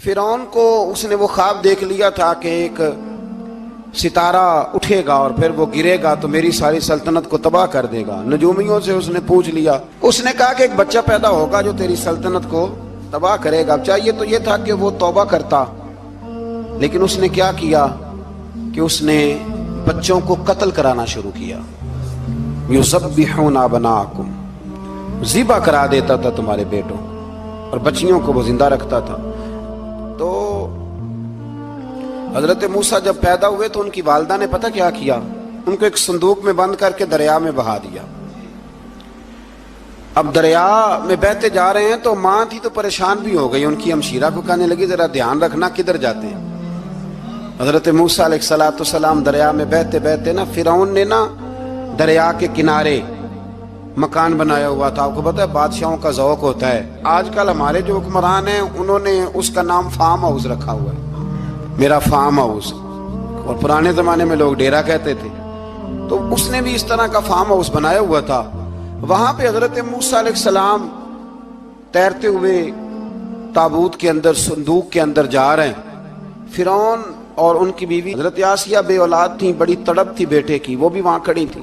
فرعون کو اس نے وہ خواب دیکھ لیا تھا کہ ایک ستارہ اٹھے گا اور پھر وہ گرے گا تو میری ساری سلطنت کو تباہ کر دے گا۔ نجومیوں سے اس نے پوچھ لیا، اس نے کہا کہ ایک بچہ پیدا ہوگا جو تیری سلطنت کو تباہ کرے گا۔ چاہیے تو یہ تھا کہ وہ توبہ کرتا، لیکن اس نے کیا کیا کہ اس نے بچوں کو قتل کرانا شروع کیا۔ یذبحون ابناءکم، ذبح کرا دیتا تھا تمہارے بیٹوں، اور بچیوں کو وہ زندہ رکھتا تھا۔ تو حضرت موسیٰ جب پیدا ہوئے تو ان کی والدہ نے پتہ کیا کیا، ان کو ایک صندوق میں بند کر کے دریا میں بہا دیا۔ اب دریا میں بہتے جا رہے ہیں تو ماں تھی تو پریشان بھی ہو گئی، ان کی ہمشیرہ کو کہنے لگی ذرا دھیان رکھنا کدھر جاتے ہیں۔ حضرت موسیٰ علیہ السلام دریا میں بہتے بہتے فرعون نے دریا کے کنارے مکان بنایا ہوا تھا۔ آپ کو پتہ ہے بادشاہوں کا ذوق ہوتا ہے، آج کل ہمارے جو حکمران ہیں انہوں نے اس کا نام فارم ہاؤس رکھا ہوا ہے، میرا فارم ہاؤس، اور پرانے زمانے میں لوگ ڈیرا کہتے تھے۔ تو اس نے بھی اس طرح کا فارم ہاؤس بنایا ہوا تھا۔ وہاں پہ حضرت موسیٰ علیہ السلام تیرتے ہوئے تابوت کے اندر، صندوق کے اندر جا رہے ہیں۔ فرعون اور ان کی بیوی حضرت آسیہ بے اولاد تھیں، بڑی تڑپ تھی بیٹے کی، وہ بھی وہاں کھڑی تھی۔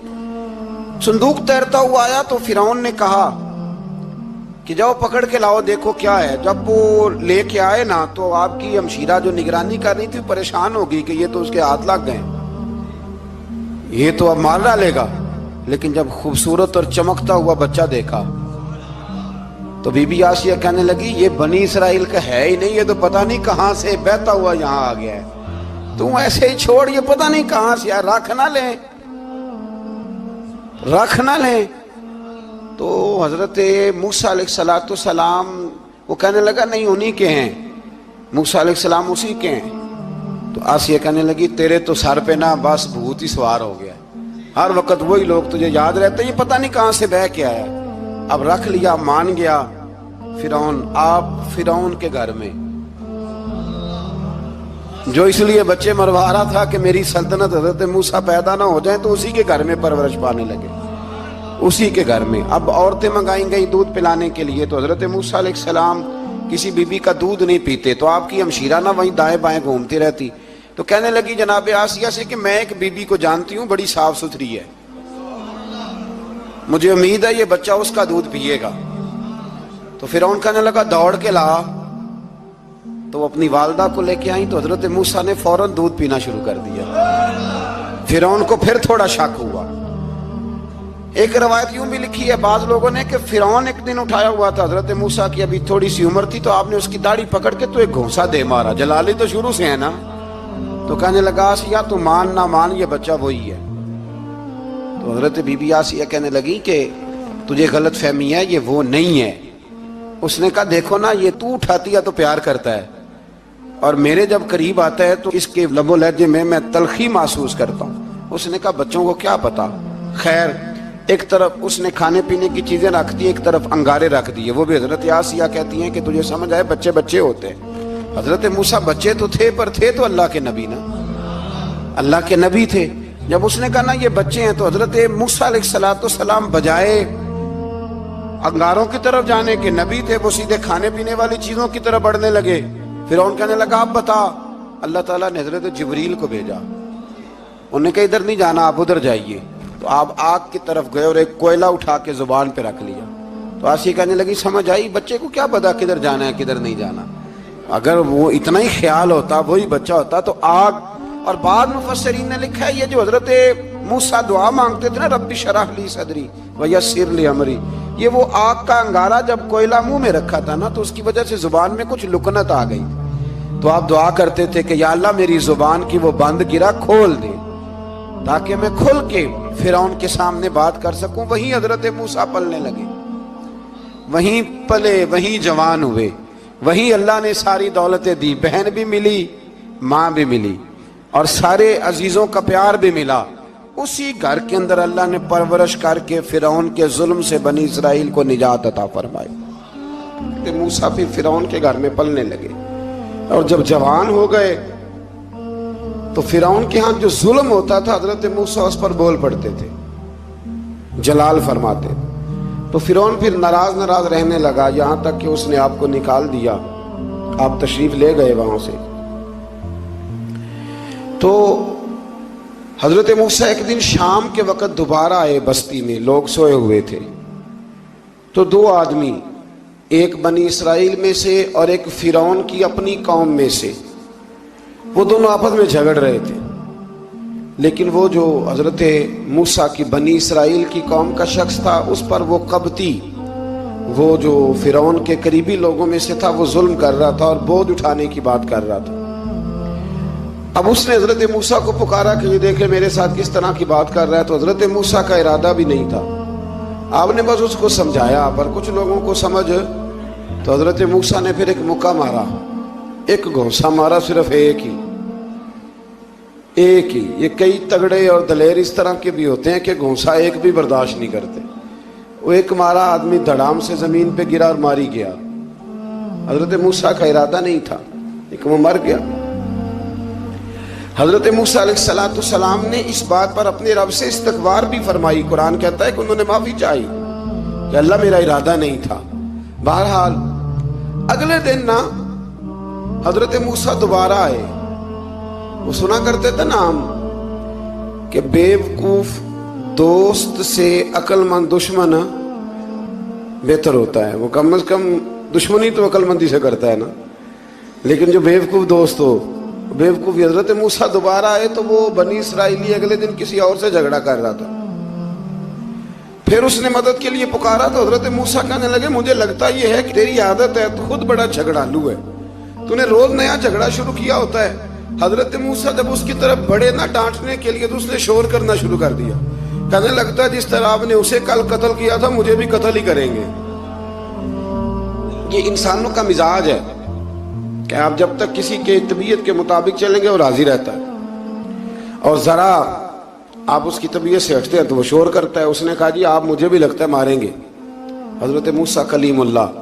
صندوق تیرتا ہوا آیا تو فرعون نے کہا کہ جاؤ پکڑ کے لاؤ دیکھو کیا ہے۔ جب وہ لے کے آئے تو آپ کی ہمشیرہ جو نگرانی کر رہی تھی پریشان ہو گئی کہ یہ تو اس کے ہاتھ لگ گئے، یہ تو اب مار ڈالے گا۔ لیکن جب خوبصورت اور چمکتا ہوا بچہ دیکھا تو بی بی آسیہ کہنے لگی یہ بنی اسرائیل کا ہے ہی نہیں، یہ تو پتہ نہیں کہاں سے بہتا ہوا یہاں آ گیا ہے، تم ایسے ہی چھوڑ، یہ پتہ نہیں کہاں سے رکھ نہ لیں، رکھ نہ لیں۔ تو حضرت موسیٰ علیہ السلام وہ کہنے لگا نہیں انہی کے ہیں، موسیٰ علیہ السلام اسی کے ہیں۔ تو آسیہ کہنے لگی تیرے تو سر پہ بس بھوت ہی سوار ہو گیا، ہر وقت وہی لوگ تجھے یاد رہتے ہیں، یہ پتہ نہیں کہاں سے بہ کے آیا۔ اب رکھ لیا، مان گیا فرعون۔ آپ فرعون کے گھر میں جو اس لیے بچے مروا رہا تھا کہ میری سلطنت حضرت موسیٰ پیدا نہ ہو جائیں، تو اسی کے گھر میں پرورش پانے لگے، اسی کے گھر میں۔ اب عورتیں منگائیں گئی دودھ پلانے کے لیے، تو حضرت موسیٰ علیہ السلام کسی بی بی کا دودھ نہیں پیتے، تو آپ کی ہمشیرہ وہیں دائیں بائیں گھومتی رہتی۔ تو کہنے لگی جناب آسیہ سے کہ میں ایک بی بی کو جانتی ہوں، بڑی صاف ستھری ہے، مجھے امید ہے یہ بچہ اس کا دودھ پیے گا۔ تو فرعون کہنے لگا دوڑ کے لا، تو اپنی والدہ کو لے کے آئیں تو حضرت موسیٰ نے فوراً دودھ پینا شروع کر دیا۔ فرعون کو پھر تھوڑا شک ہوا۔ ایک روایت یوں بھی لکھی ہے بعض لوگوں نے کہ فرعون ایک دن اٹھایا ہوا تھا حضرت موسیٰ کی ابھی تھوڑی سی عمر تھی، تو آپ نے اس کی داڑھی پکڑ کے تو ایک گھونسا دے مارا، جلالی تو شروع سے ہے نا۔ تو کہنے لگا آسیہ تو مان نہ مان یہ بچہ وہی ہے۔ تو حضرت بی بی آسیہ کہنے لگی کہ تجھے غلط فہمی ہے، یہ وہ نہیں ہے۔ اس نے کہا دیکھو نا یہ تو اٹھاتی ہے تو پیار کرتا ہے، اور میرے جب قریب آتا ہے تو اس کے لب و لہجے میں تلخی محسوس کرتا ہوں۔ اس نے کہا بچوں کو کیا پتا۔ خیر ایک طرف اس نے کھانے پینے کی چیزیں رکھ دی، ایک طرف انگارے رکھ دیے۔ وہ بھی حضرت آسیہ کہتی ہیں کہ تجھے سمجھ آئے بچے بچے ہوتے ہیں۔ حضرت موسیٰ بچے تو تھے پر تھے تو اللہ کے نبی نا، اللہ کے نبی تھے۔ جب اس نے کہا نا یہ بچے ہیں، تو حضرت موسیٰ علیہ السلام بجائے انگاروں کی طرف جانے کے، نبی تھے وہ سیدھے کھانے پینے والی چیزوں کی طرف بڑھنے لگے۔ فرعون کہنے لگا اب بتا۔ اللہ تعالیٰ نے حضرت جبریل کو بھیجا، انہوں نے کہا ادھر نہیں جانا آپ ادھر جائیے۔ تو آپ آگ کی طرف گئے اور ایک کوئلہ اٹھا کے زبان پہ رکھ لیا۔ تو آسیہ کہنے لگی سمجھ آئی، بچے کو کیا پتا کدھر جانا ہے کدھر نہیں جانا، اگر وہ اتنا ہی خیال ہوتا وہی بچہ ہوتا تو آگ۔ اور بعض مفسرین نے لکھا ہے یہ جو حضرت موسیٰ دعا مانگتے تھے نا رب اشرح لی صدری ویسر لی امری، یہ وہ آگ کا انگارہ جب کوئلہ منہ میں رکھا تھا نا تو اس کی وجہ سے زبان میں کچھ لکنت آ گئی، تو آپ دعا کرتے تھے کہ یا اللہ میری زبان کی وہ بند گرا کھول دے تاکہ میں کھل کے فرعون کے سامنے بات کر سکوں۔ وہیں حضرت موسیٰ پلنے لگے، وہیں پلے، وہیں جوان ہوئے، وہیں اللہ نے ساری دولتیں دی، بہن بھی ملی، ماں بھی ملی، اور سارے عزیزوں کا پیار بھی ملا۔ اسی گھر کے اندر اللہ نے پرورش کر کے فرعون کے ظلم سے بنی اسرائیل کو نجات عطا فرمائی۔ موسیٰ پھر فرعون کے گھر میں پلنے لگے، اور جب جوان ہو گئے تو فرعون کے ہاں جو ظلم ہوتا تھا حضرت موسیٰ اس پر بول پڑتے تھے، جلال فرماتے۔ تو فرعون پھر ناراض رہنے لگا، یہاں تک کہ اس نے آپ کو نکال دیا آپ تشریف لے گئے وہاں سے. تو حضرت موسیٰ ایک دن شام کے وقت دوبارہ آئے بستی میں، لوگ سوئے ہوئے تھے. تو دو آدمی، ایک بنی اسرائیل میں سے اور ایک فرعون کی اپنی قوم میں سے، وہ دونوں آپس میں جھگڑ رہے تھے. لیکن وہ جو حضرت موسیٰ کی بنی اسرائیل کی قوم کا شخص تھا، اس پر وہ قبطی، وہ جو فرعون کے قریبی لوگوں میں سے تھا، وہ ظلم کر رہا تھا اور بوجھ اٹھانے کی بات کر رہا تھا. اب اس نے حضرت موسیٰ کو پکارا کہ یہ دیکھے میرے ساتھ کس طرح کی بات کر رہا ہے. تو حضرت موسیٰ کا ارادہ بھی نہیں تھا، آپ نے بس اس کو سمجھایا. پر کچھ لوگوں کو سمجھ، تو حضرت موسیٰ نے پھر ایک مکہ مارا، ایک گھونسا مارا، صرف ایک ہی. یہ کئی تگڑے اور دلیر اس طرح کے بھی ہوتے ہیں کہ گھونسا ایک بھی برداشت نہیں کرتے. وہ ایک مارا، آدمی دھڑام سے زمین پہ گرا اور ماری گیا. حضرت موسیٰ کا ارادہ نہیں تھا لیکن وہ مر گیا. حضرت موسیٰ علیہ السلام نے اس بات پر اپنے رب سے استغفار بھی فرمائی. قرآن کہتا ہے کہ انہوں نے معافی چاہی کہ اللہ میرا ارادہ نہیں تھا. بہرحال اگلے دن نا حضرت موسیٰ دوبارہ آئے. وہ سنا کرتے تھے نا ہم کہ بیوقوف دوست سے عقل مند دشمن بہتر ہوتا ہے. وہ کم از کم دشمنی تو عقل مندی سے کرتا ہے نا، لیکن جو بیوقوف دوست ہو بیوقوفی. حضرت موسیٰ دوبارہ آئے تو وہ بنی اسرائیلی اگلے دن کسی اور سے جھگڑا کر رہا تھا. پھر اس نے مدد کے لیے پکارا تو حضرت موسیٰ کہنے لگے مجھے لگتا یہ ہے کہ تیری عادت ہے، تو خود بڑا جھگڑالو ہے، تو نے روز نیا جھگڑا شروع کیا ہوتا ہے. حضرت موسیٰ جب اس کی طرف بڑھے نہ ڈانٹنے کے لیے تو اس نے شور کرنا شروع کر دیا. کہنے لگتا ہے جس طرح آپ نے اسے کل قتل کیا تھا مجھے بھی قتل ہی کریں گے. یہ انسانوں کا مزاج ہے کہ آپ جب تک کسی کے طبیعت کے مطابق چلیں گے وہ راضی رہتا ہے، اور ذرا آپ اس کی طبیعت سے ہٹتے ہیں تو وہ شور کرتا ہے. اس نے کہا جی آپ مجھے بھی لگتا ہے ماریں گے. حضرت موسیٰ کلیم اللہ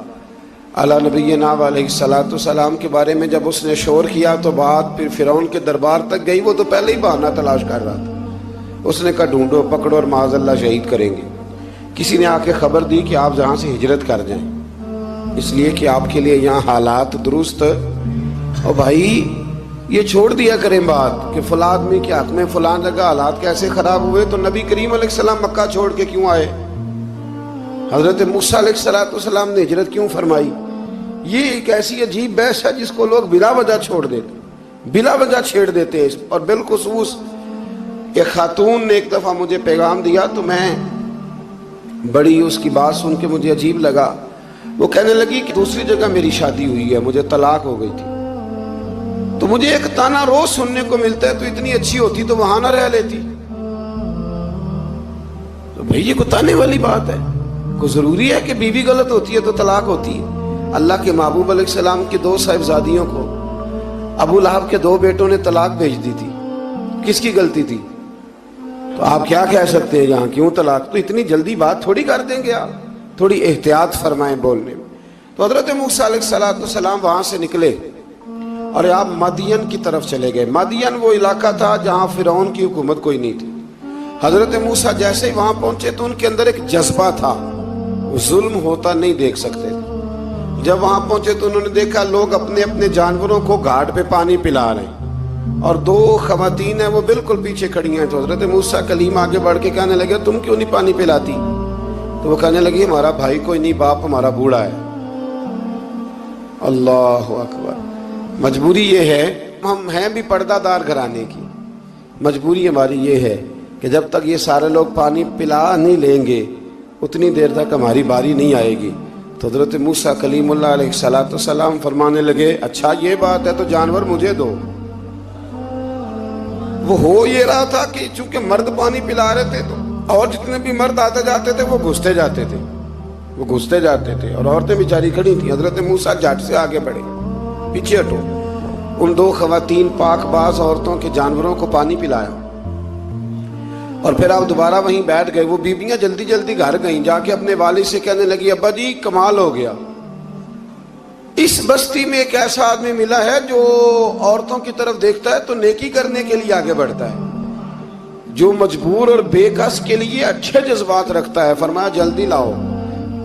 علیہ نبینا علیہ السلام کے بارے میں جب اس نے شور کیا تو بات پھر فرعون کے دربار تک گئی. وہ تو پہلے ہی بہانہ تلاش کر رہا تھا. اس نے کہا ڈھونڈو، پکڑو اور معاذ اللہ شہید کریں گے. کسی نے آ کے خبر دی کہ آپ یہاں سے ہجرت کر جائیں، اس لیے کہ آپ کے لیے یہاں حالات درست. اور بھائی یہ چھوڑ دیا کریں بات کہ فلاں آدمی کے حق میں فلاں جگہ حالات کیسے خراب ہوئے. تو نبی کریم علیہ السلام مکہ چھوڑ کے کیوں آئے؟ حضرت موسیٰ علیہ السلام نے ہجرت کیوں فرمائی؟ یہ ایک ایسی عجیب بحث ہے جس کو لوگ بلا وجہ چھوڑ دیتے، بلا وجہ چھیڑ دیتے ہیں. اور بالخصوص ایک خاتون نے ایک دفعہ مجھے پیغام دیا تو میں بڑی اس کی بات سن کے مجھے عجیب لگا. وہ کہنے لگی کہ دوسری جگہ میری شادی ہوئی ہے، مجھے طلاق ہو گئی تھی، تو مجھے ایک تانا روز سننے کو ملتا ہے تو اتنی اچھی ہوتی تو وہاں نہ رہ لیتی. تو بھئی یہ کوئی تانے والی بات ہے؟ کوئی ضروری ہے کہ بیوی غلط ہوتی ہے تو طلاق ہوتی ہے؟ اللہ کے محبوب علیہ السلام کی دو صاحبزادیوں کو ابو لہب کے دو بیٹوں نے طلاق بھیج دی تھی. کس کی غلطی تھی؟ تو آپ کیا کہہ سکتے ہیں یہاں کیوں طلاق؟ تو اتنی جلدی بات تھوڑی کر دیں گے آپ، تھوڑی احتیاط فرمائیں بولنے میں. تو حضرت موسیٰ علیہ السلام وہاں سے نکلے اور آپ مدین کی طرف چلے گئے. مدین وہ علاقہ تھا جہاں فرعون کی حکومت کوئی نہیں تھی. حضرت موسیٰ جیسے ہی وہاں پہنچے تو ان کے اندر ایک جذبہ تھا، ظلم ہوتا نہیں دیکھ سکتے. جب وہاں پہنچے تو انہوں نے دیکھا لوگ اپنے اپنے جانوروں کو گھاٹ پہ پانی پلا رہے ہیں اور دو خواتین ہیں وہ بالکل پیچھے کھڑی ہیں. تو حضرت موسیٰ کلیم آگے بڑھ کے کہنے لگے تم کیوں نہیں پانی پلاتی؟ تو وہ کہنے لگی ہمارا بھائی کوئی نہیں، باپ ہمارا بوڑھا ہے. اللہ اکبر. مجبوری یہ ہے، ہم ہیں بھی پردہ دار گھرانے کی، مجبوری ہماری یہ ہے کہ جب تک یہ سارے لوگ پانی پلا نہیں لیں گے اتنی دیر تک ہماری باری نہیں آئے گی. تو حضرت موسیٰ کلیم اللہ علیہ السلام فرمانے لگے اچھا یہ بات ہے تو جانور مجھے دو. وہ ہو یہ رہا تھا کہ چونکہ مرد پانی پلا رہے تھے تو اور جتنے بھی مرد آتے جاتے تھے وہ گھستے جاتے تھے اور عورتیں بیچاری کھڑی تھیں. حضرت موسیٰ جھٹ سے آگے بڑھے، پیچھے ہٹو. ان دو خواتین پاک باز عورتوں کے جانوروں کو پانی پلایا اور پھر آپ دوبارہ وہیں بیٹھ گئے. وہ بیبیاں جلدی جلدی گھر گئیں، جا کے اپنے والد سے کہنے لگی ابا جی کمال ہو گیا، اس بستی میں ایک ایسا آدمی ملا ہے جو عورتوں کی طرف دیکھتا ہے تو نیکی کرنے کے لیے آگے بڑھتا ہے، جو مجبور اور بے کس کے لیے اچھے جذبات رکھتا ہے. فرمایا جلدی لاؤ.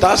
10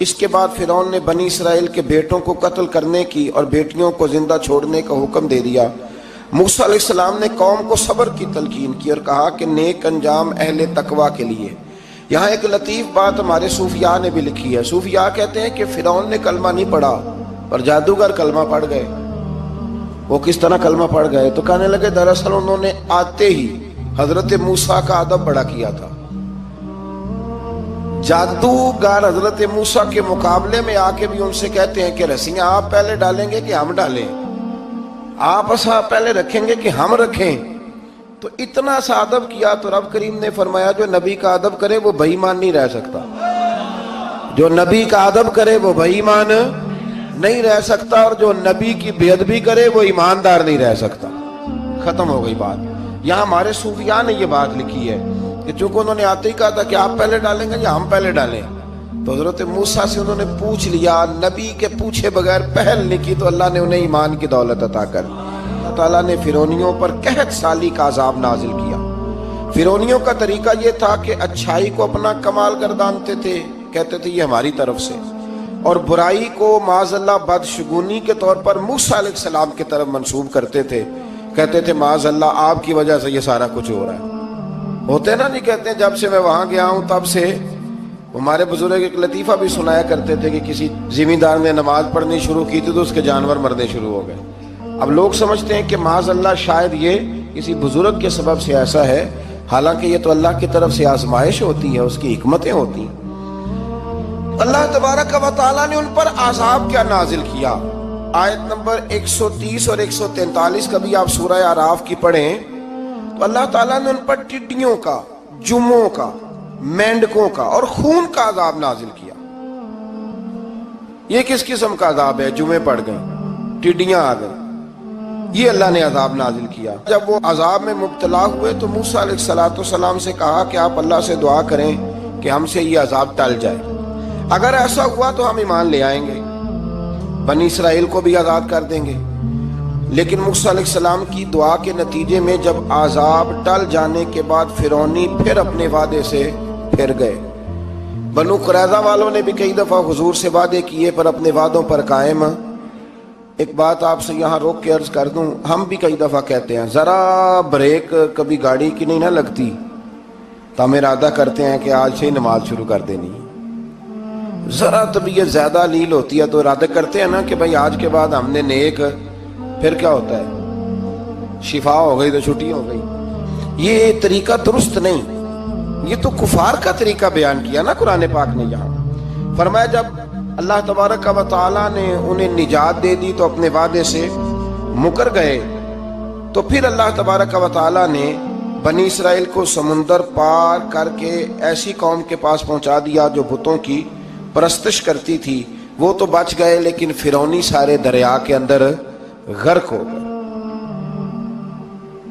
اس کے بعد فرعون نے بنی اسرائیل کے بیٹوں کو قتل کرنے کی اور بیٹیوں کو زندہ چھوڑنے کا حکم دے دیا۔ موسیٰ علیہ السلام نے قوم کو صبر کی تلقین کی اور کہا کہ نیک انجام اہل تقوی کے لیے۔ یہاں ایک لطیف بات ہمارے صوفیاء نے بھی لکھی ہے۔ صوفیاء کہتے ہیں کہ فرعون نے کلمہ نہیں پڑھا اور جادوگر کلمہ پڑھ گئے۔ وہ کس طرح کلمہ پڑھ گئے؟ تو کہنے لگے دراصل انہوں نے آتے ہی حضرت موسیٰ کا ادب بڑا کیا تھا۔ جادوگر حضرت موسیٰ کے مقابلے میں آ کے بھی ان سے کہتے ہیں کہ رسیاں آپ پہلے ڈالیں گے کہ ہم ڈالیں؟ آپ ایسا پہلے رکھیں گے کہ ہم رکھیں؟ تو اتنا سا ادب کیا تو رب کریم نے فرمایا جو نبی کا ادب کرے وہ بے ایمان نہیں رہ سکتا۔ جو نبی کا ادب کرے وہ بے ایمان نہیں رہ سکتا، اور جو نبی کی بے ادبی کرے وہ ایماندار نہیں رہ سکتا۔ ختم ہو گئی بات۔ یہاں ہمارے صوفیاء نے یہ بات لکھی ہے کہ چونکہ انہوں نے آتے ہی کہا تھا کہ آپ پہلے ڈالیں گے یا ہم پہلے ڈالیں، تو حضرت موسیٰ سے انہوں نے پوچھ لیا، نبی کے پوچھے بغیر پہل نہیں کی تو اللہ نے انہیں ایمان کی دولت عطا کر دی۔ اللہ تعالیٰ نے فرعونیوں پر قحط سالی کا عذاب نازل کیا۔ فرعونیوں کا طریقہ یہ تھا کہ اچھائی کو اپنا کمال گردانتے تھے، کہتے تھے یہ ہماری طرف سے، اور برائی کو معاذ اللہ بدشگونی کے طور پر موسیٰ علیہ السلام کی طرف منسوب کرتے تھے، کہتے تھے معاذ اللہ آپ کی وجہ سے یہ سارا کچھ ہو رہا ہے۔ ہوتے نا، نہیں کہتے ہیں جب سے میں وہاں گیا ہوں تب سے۔ ہمارے بزرگ ایک لطیفہ بھی سنایا کرتے تھے کہ کسی زمیندار نے نماز پڑھنی شروع کی تھی تو اس کے جانور مرنے شروع ہو گئے۔ اب لوگ سمجھتے ہیں کہ معاذ اللہ شاید یہ کسی بزرگ کے سبب سے ایسا ہے، حالانکہ یہ تو اللہ کی طرف سے آزمائش ہوتی ہے، اس کی حکمتیں ہوتی ہیں۔ اللہ تبارک و تعالیٰ نے ان پر عذاب کیا نازل کیا؟ آیت نمبر 130 اور 143 کا بھی آپ سورہ اعراف کی پڑھیں تو اللہ تعالیٰ نے ان پر ٹڈیوں کا، جموں کا، مینڈکوں کا اور خون کا عذاب نازل کیا۔ یہ کس قسم کا عذاب ہے؟ جمعے پڑ گئے، ٹڈیاں آ گئیں، یہ اللہ نے عذاب نازل کیا۔ جب وہ عذاب میں مبتلا ہوئے تو موسیٰ علیہ السلام سے کہا کہ آپ اللہ سے دعا کریں کہ ہم سے یہ عذاب ٹل جائے۔ اگر ایسا ہوا تو ہم ایمان لے آئیں گے، بنی اسرائیل کو بھی آزاد کر دیں گے۔ لیکن موسیٰ علیہ السلام کی دعا کے نتیجے میں جب عذاب ٹل جانے کے بعد فرعونی پھر اپنے وعدے سے پھر گئے۔ بنو قریظہ والوں نے بھی کئی دفعہ حضور سے وعدے کیے پر اپنے وعدوں پر قائم۔ ایک بات آپ سے یہاں روک کے عرض کر دوں، ہم بھی کئی دفعہ کہتے ہیں ذرا بریک کبھی گاڑی کی نہیں نہ لگتی تو ہم ارادہ کرتے ہیں کہ آج سے ہی نماز شروع کر دینی۔ ذرا طبیعت زیادہ لیل ہوتی ہے تو ارادہ کرتے ہیں نا کہ بھائی آج کے بعد ہم نے نیک، پھر کیا ہوتا ہے؟ شفا ہو گئی تو چھٹی ہو گئی۔ یہ طریقہ درست نہیں، یہ تو کفار کا طریقہ بیان کیا نا قرآن پاک نے۔ یہاں فرمایا جب اللہ تبارک و تعالیٰ نے انہیں نجات دے دی تو اپنے وعدے سے مکر گئے، تو پھر اللہ تبارک و تعالیٰ نے بنی اسرائیل کو سمندر پار کر کے ایسی قوم کے پاس پہنچا دیا جو بتوں کی پرستش کرتی تھی۔ وہ تو بچ گئے لیکن فرعونی سارے دریا کے اندر غرق ہو گئے۔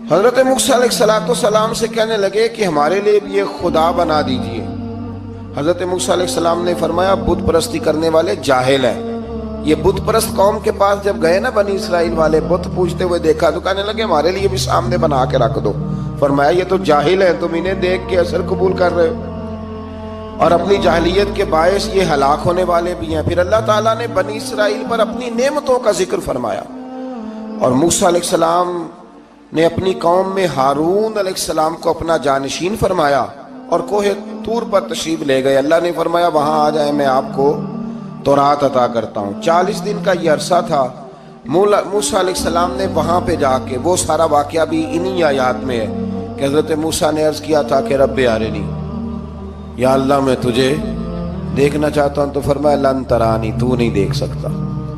حضرت موسیٰ علیہ السلام سے کہنے لگے کہ ہمارے لیے بھی یہ خدا بنا دیجئے۔ حضرت موسیٰ علیہ السلام نے فرمایا بت پرستی کرنے والے جاہل ہیں۔ یہ بت پرست قوم کے پاس جب گئے نا بنی اسرائیل والے، بت پوجتے ہوئے دیکھا تو کہنے لگے ہمارے لیے بھی سامنے بنا کے رکھ دو۔ فرمایا یہ تو جاہل ہیں، تم انہیں دیکھ کے اثر قبول کر رہے ہو اور اپنی جاہلیت کے باعث یہ ہلاک ہونے والے بھی ہیں۔ پھر اللہ تعالیٰ نے بنی اسرائیل پر اپنی نعمتوں کا ذکر فرمایا، اور موسیٰ علیہ السلام نے اپنی قوم میں ہارون علیہ السلام کو اپنا جانشین فرمایا اور کوہ طور پر تشریف لے گئے۔ اللہ نے فرمایا وہاں آ جائیں، میں آپ کو تورات عطا کرتا ہوں۔ 40 دن کا یہ عرصہ تھا۔ موسیٰ علیہ السلام نے وہاں پہ جا کے، وہ سارا واقعہ بھی انہی آیات میں ہے کہ حضرت موسیٰ نے عرض کیا تھا کہ رب ارنی، یا اللہ میں تجھے دیکھنا چاہتا ہوں، تو فرمایا لن ترانی، تو نہیں دیکھ سکتا۔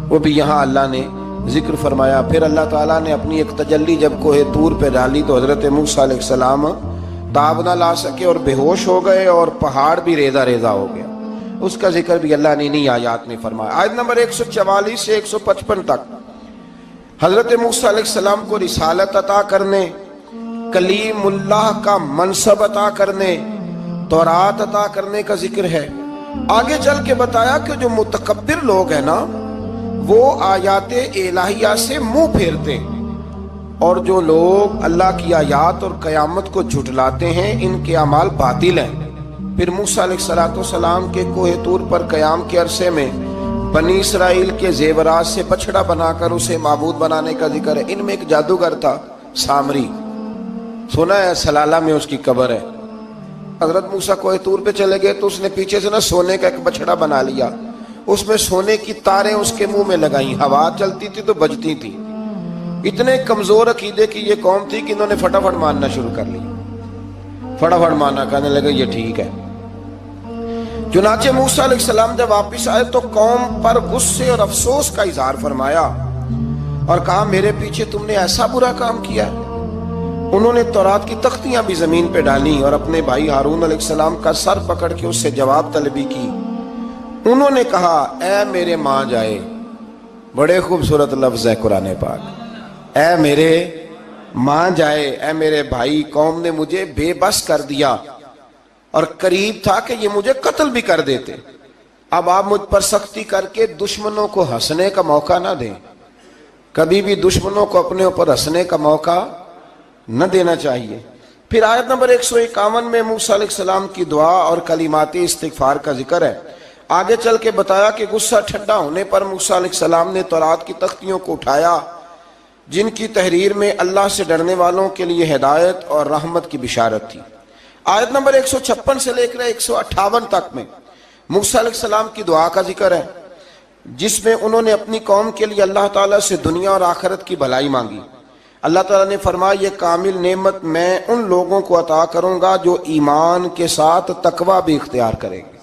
وہ بھی یہاں اللہ نے ذکر فرمایا۔ پھر اللہ تعالیٰ نے اپنی ایک تجلی جب کوہ طور پہ ڈالی تو حضرت موسیٰ علیہ السلام تاب نہ لا سکے اور بے ہوش ہو گئے، اور پہاڑ بھی ریزہ ریزہ ہو گیا۔ اس کا ذکر بھی اللہ نے انہی آیات میں فرمایا۔ آیت نمبر 144 سے 155 تک حضرت موسیٰ علیہ السلام کو رسالت عطا کرنے، کلیم اللہ کا منصب عطا کرنے، تورات عطا کرنے کا ذکر ہے۔ آگے چل کے بتایا کہ جو متکبر لوگ ہیں نا وہ آیات الہیہ سے منہ پھیرتے ہیں، اور جو لوگ اللہ کی آیات اور قیامت کو جھٹلاتے ہیں ان کے اعمال باطل ہیں۔ پھر موسیٰ علیہ السلام کے کوہ طور پر قیام کے عرصے میں بنی اسرائیل کے زیورات سے بچڑا بنا کر اسے معبود بنانے کا ذکر ہے۔ ان میں ایک جادوگر تھا سامری، سنا ہے سلالہ میں اس کی قبر ہے۔ حضرت موسیٰ کوہ طور پہ چلے گئے تو اس نے پیچھے سے سونے کا ایک بچڑا بنا لیا، اس میں سونے کی تاریں اس کے منہ میں لگائیں، ہوا چلتی تھی تو بجتی تھی۔ اتنے کمزور عقیدے کی یہ قوم تھی کہ انہوں نے فٹافٹ ماننا شروع کر لی، فٹافٹ ماننا، کہنے لگے یہ ٹھیک ہے۔ چنانچہ موسیٰ علیہ السلام جب واپس آئے تو قوم پر غصے اور افسوس کا اظہار فرمایا اور کہا میرے پیچھے تم نے ایسا برا کام کیا۔ انہوں نے تورات کی تختیاں بھی زمین پہ ڈالی اور اپنے بھائی ہارون علیہ السلام کا سر پکڑ کے اس سے جواب طلبی کی۔ انہوں نے کہا اے میرے ماں جائے، بڑے خوبصورت لفظ ہے قرآن پاک، اے میرے ماں جائے، اے میرے بھائی، قوم نے مجھے بے بس کر دیا اور قریب تھا کہ یہ مجھے قتل بھی کر دیتے۔ اب آپ مجھ پر سختی کر کے دشمنوں کو ہنسنے کا موقع نہ دیں، کبھی بھی دشمنوں کو اپنے اوپر ہنسنے کا موقع نہ دینا چاہیے۔ پھر آیت نمبر 151 میں موسیٰ علیہ السلام کی دعا اور کلمات استغفار کا ذکر ہے۔ آگے چل کے بتایا کہ غصہ ٹھنڈا ہونے پر موسیٰ علیہ السلام نے تورات کی تختیوں کو اٹھایا جن کی تحریر میں اللہ سے ڈرنے والوں کے لیے ہدایت اور رحمت کی بشارت تھی۔ آیت نمبر 156 سے لے کر 158 تک میں موسیٰ علیہ السلام کی دعا کا ذکر ہے، جس میں انہوں نے اپنی قوم کے لیے اللہ تعالیٰ سے دنیا اور آخرت کی بھلائی مانگی۔ اللہ تعالیٰ نے فرمایا یہ کامل نعمت میں ان لوگوں کو عطا کروں گا جو ایمان کے ساتھ تقوی بھی اختیار کریں گے،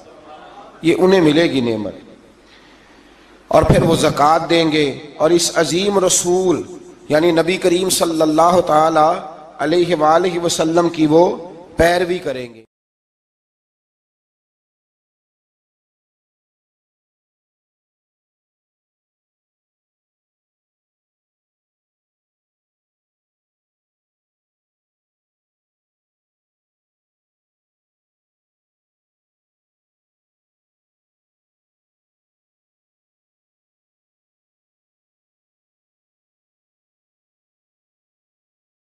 یہ انہیں ملے گی نعمت، اور پھر وہ زکوٰۃ دیں گے اور اس عظیم رسول یعنی نبی کریم صلی اللہ تعالی علیہ وآلہ وسلم کی وہ پیروی کریں گے۔